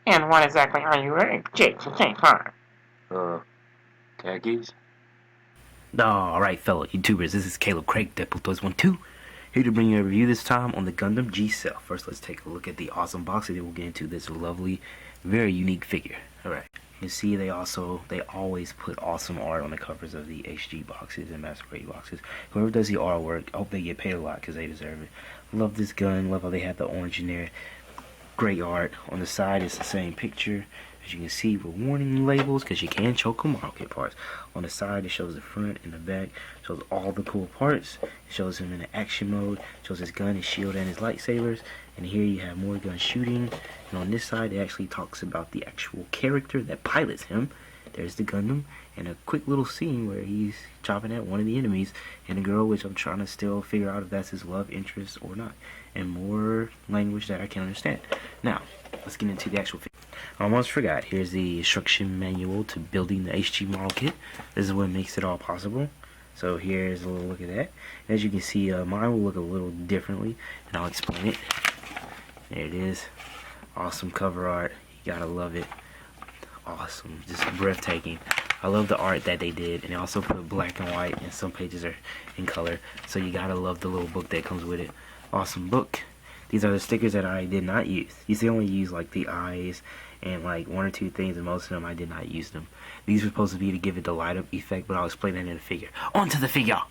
And what exactly are you wearing, Jason St. Clair? Uh, khakis? Alright, fellow YouTubers, this is Caleb Craig, Deadpool Toys 12, here to bring you a review this time on the Gundam G-Cell. First, let's take a look at the awesome box, and then we'll get into this lovely, very unique figure. Alright, you see they always put awesome art on the covers of the HG boxes and Master Grade boxes. Whoever does the artwork, I hope they get paid a lot because they deserve it. Love this gun, love how they have the orange in there. Great art. On the side, it's the same picture. As you can see, with warning labels, because you can choke them model kit parts. On the side, it shows the front and the back. Shows all the cool parts. It shows him in the action mode. Shows his gun, his shield, and his lightsabers. And here you have more gun shooting. And on this side, it actually talks about the actual character that pilots him. There's the Gundam, and a quick little scene where he's chopping at one of the enemies and a girl, which I'm trying to still figure out if that's his love interest or not. And more language that I can understand. Now, let's get into the actual figure. I almost forgot. Here's the instruction manual to building the HG model kit. This is what makes it all possible. So here's a little look at that. As you can see, mine will look a little differently, and I'll explain it. There it is. Awesome cover art. You gotta love it. Awesome, just breathtaking. I love the art that they did, and they also put black and white, and some pages are in color, so you gotta love the little book that comes with it. Awesome book. These are the stickers that I did not use. You see, I only use like the eyes and like one or two things, and most of them I did not use them. These were supposed to be to give it the light up effect, but I'll explain that in the figure. On to the figure!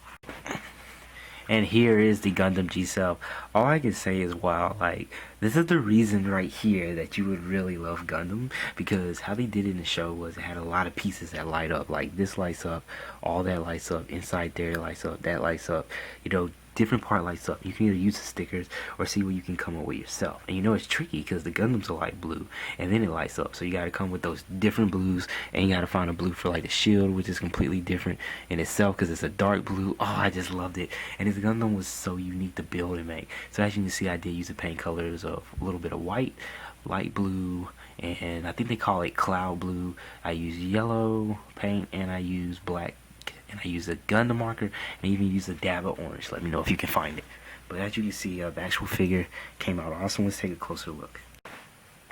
And here is the Gundam G-Cell. All I can say is, wow, like, this is the reason right here that you would really love Gundam, because how they did it in the show was it had a lot of pieces that light up. Like, this lights up, all that lights up, inside there lights up, that lights up, you know, different part lights up. You can either use the stickers or see what you can come up with yourself. And you know it's tricky because the Gundam's a light blue and then it lights up. So you gotta come with those different blues, and you gotta find a blue for like the shield, which is completely different in itself because it's a dark blue. Oh, I just loved it. And this Gundam was so unique to build and make. So as you can see, I did use the paint colors of a little bit of white, light blue, and I think they call it cloud blue. I use yellow paint, and I use black, and I use a Gundam marker, and even use a dab of orange. Let me know if you can find it. But as you can see, the actual figure came out awesome. Let's take a closer look.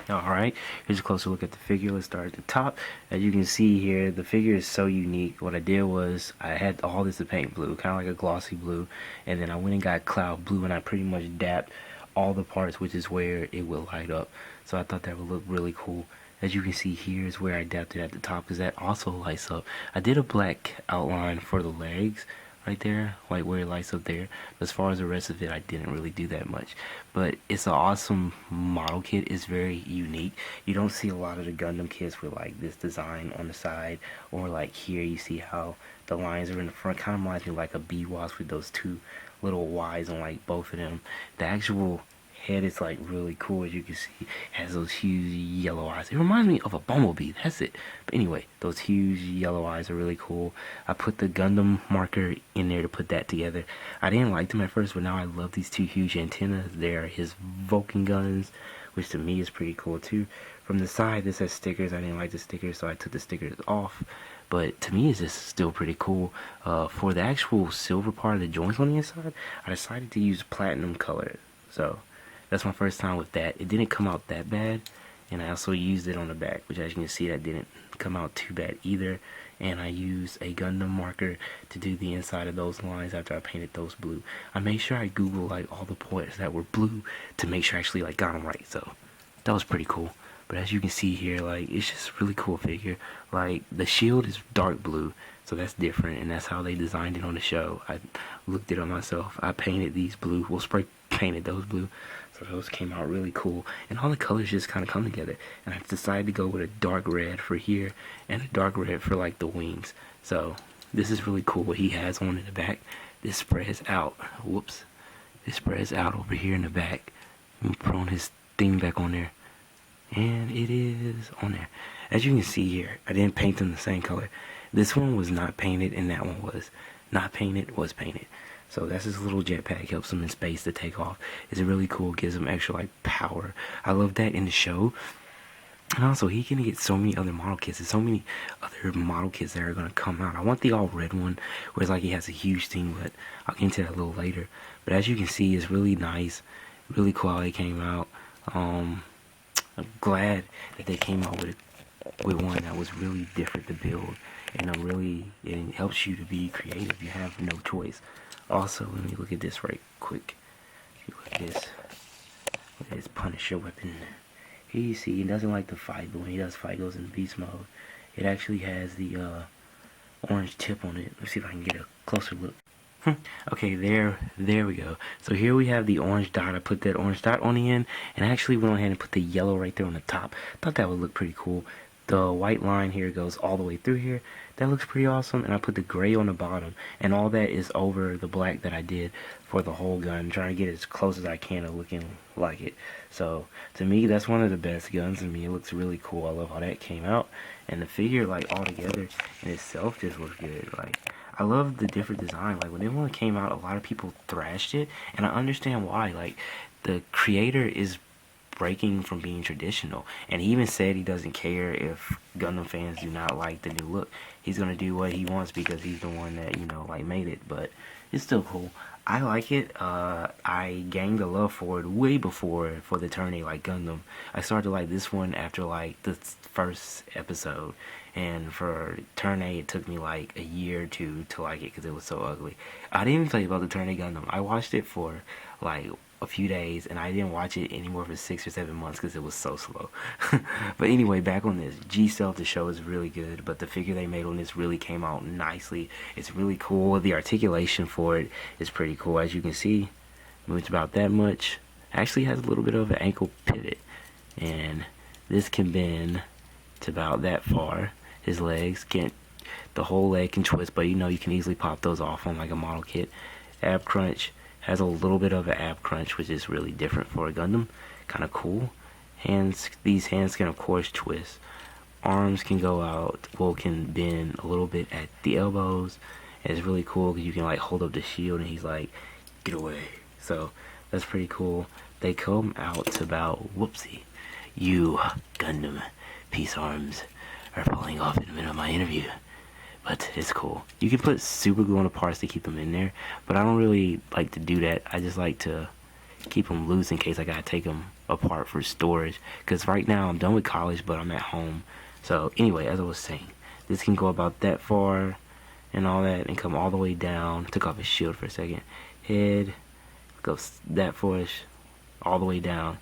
Alright, here's a closer look at the figure. Let's start at the top. As you can see here, the figure is so unique. What I did was I had all this to paint blue, kind of like a glossy blue, and then I went and got cloud blue, and I pretty much dapped all the parts, which is where it will light up. So I thought that would look really cool. As you can see, here is where I dapped it at the top, because that also lights up. I did a black outline for the legs right there, like where it lights up there. But as far as the rest of it, I didn't really do that much. But it's an awesome model kit. It's very unique. You don't see a lot of the Gundam kits with like this design on the side, or like here you see how the lines are in the front. Kind of reminds me of like a bee-wasp with those two little Y's on like both of them. The actual head is like really cool. As you can see, it has those huge yellow eyes. It reminds me of a bumblebee. That's it. But anyway, those huge yellow eyes are really cool. I put the Gundam marker in there to put that together. I didn't like them at first, but now I love these two huge antennas. They're his Vulcan guns, which to me is pretty cool too. From the side, this has stickers. I didn't like the stickers, so I took the stickers off. But to me, it's just still pretty cool. For the actual silver part of the joints on the inside, I decided to use platinum color. So that's my first time with that. It didn't come out that bad, and I also used it on the back, which as you can see, that didn't come out too bad either. And I used a Gundam marker to do the inside of those lines after I painted those blue. I made sure I Googled like all the points that were blue to make sure I actually like got them right. So that was pretty cool. But as you can see here, like, it's just a really cool figure. Like, the shield is dark blue, so that's different, and that's how they designed it on the show. I looked it up myself. I painted these blue, well, spray painted those blue, so those came out really cool. And all the colors just kind of come together. And I decided to go with a dark red for here, and a dark red for, like, the wings. So this is really cool what he has on in the back. This spreads out. Whoops. This spreads out over here in the back. I'm going to put on his thing back on there. And it is on there. As you can see here, I didn't paint them the same color. This one was not painted, and that one was not painted, was painted. So that's his little jetpack, helps him in space to take off. It's really cool, gives him extra like power. I love that in the show. And also, he can get so many other model kits. There's so many other model kits that are going to come out. I want the all red one, where it's like he has a huge thing, but I'll get into that a little later. But as you can see, it's really nice. Really cool how they came out. I'm glad that they came out with one that was really different to build, and it helps you to be creative. You have no choice. Also, let me look at this right quick. Look at this. Look at his Punisher weapon. Here you see, he doesn't like to fight, but when he does fight, goes in beast mode. It actually has the orange tip on it. Let's see if I can get a closer look. Okay, there we go. So here we have the orange dot. I put that orange dot on the end, and I actually went ahead and put the yellow right there on the top. Thought that would look pretty cool. The white line here goes all the way through here. That looks pretty awesome. And I put the gray on the bottom, and all that is over the black that I did for the whole gun, trying to get as close as I can to looking like it. So to me, that's one of the best guns. I mean, it looks really cool. I love how that came out, and the figure, like, all together in itself just looks good. Like, I love the different design. Like, when it one came out, a lot of people thrashed it, and I understand why. Like, the creator is breaking from being traditional, and he even said he doesn't care if Gundam fans do not like the new look. He's gonna do what he wants because he's the one that, you know, like, made it. But it's still cool. I like it. I gained a love for it way before for the Turn A like Gundam. I started to like this one after like the first episode, and for Turn A it took me like a year or two to like it because it was so ugly. I didn't even tell you about the Turn A Gundam. I watched it for like a few days, and I didn't watch it anymore for 6 or 7 months because it was so slow. But anyway, back on this, G-Self, the show is really good, but the figure they made on this really came out nicely. It's really cool. The articulation for it is pretty cool. As you can see, moves about that much. Actually has a little bit of an ankle pivot, and this can bend to about that far. His legs can't, the whole leg can twist, but you know you can easily pop those off on like a model kit. Ab crunch has a little bit of an ab crunch, which is really different for a Gundam. Kind of cool. Hands, these hands can of course twist. Arms can go out, well, can bend a little bit at the elbows. And it's really cool because you can like hold up the shield and he's like, get away. So that's pretty cool. They come out to about, whoopsie, you Gundam piece arms are falling off in the middle of my interview. But it's cool. You can put super glue on the parts to keep them in there, but I don't really like to do that. I just like to keep them loose in case I gotta take them apart for storage. Because right now I'm done with college, but I'm at home. So anyway, as I was saying, this can go about that far and all that, and come all the way down. Took off his shield for a second. Head goes that far, all the way down.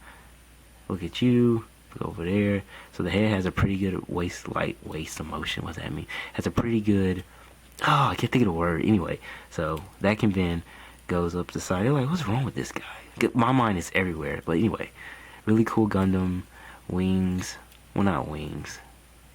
Look at you. Go over there. So the head has a pretty good waist of motion. What's that mean? Has a pretty good, I can't think of the word. Anyway, so that can bend, goes up the side. They're like, what's wrong with this guy? My mind is everywhere. But anyway, really cool Gundam wings. Well, not wings,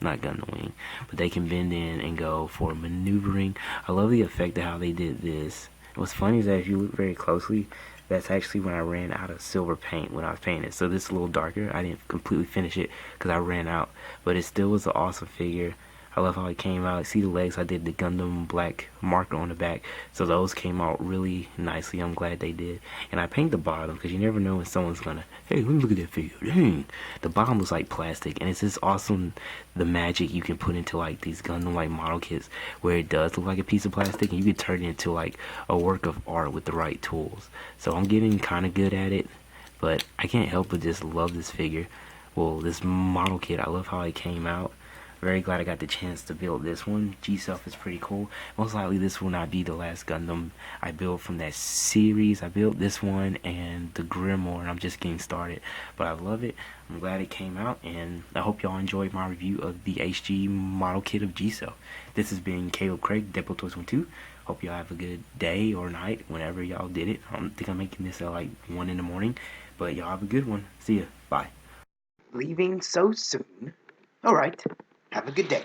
not Gundam wing, but they can bend in and go for maneuvering. I love the effect of how they did this. What's funny is that if you look very closely, that's actually when I ran out of silver paint when I was painting it. So this is a little darker. I didn't completely finish it because I ran out. But it still was an awesome figure. I love how it came out. See the legs? I did the Gundam black marker on the back. So those came out really nicely. I'm glad they did. And I paint the bottom because you never know when someone's gonna, hey, let me look at that figure. Dang. The bottom looks like plastic. And it's just awesome, the magic you can put into like these Gundam like model kits where it does look like a piece of plastic and you can turn it into like a work of art with the right tools. So I'm getting kind of good at it. But I can't help but just love this figure. Well, this model kit, I love how it came out. Very glad I got the chance to build this one. G-Self is pretty cool. Most likely this will not be the last Gundam I build from that series. I built this one and the Grimoire, and I'm just getting started. But I love it. I'm glad it came out, and I hope y'all enjoyed my review of the HG model kit of G-Self. This has been Caleb Craig, Deadpool Toys 12. Hope y'all have a good day or night whenever y'all did it. I think I'm making this at like 1 in the morning. But y'all have a good one. See ya. Bye. Leaving so soon? Alright. Have a good day.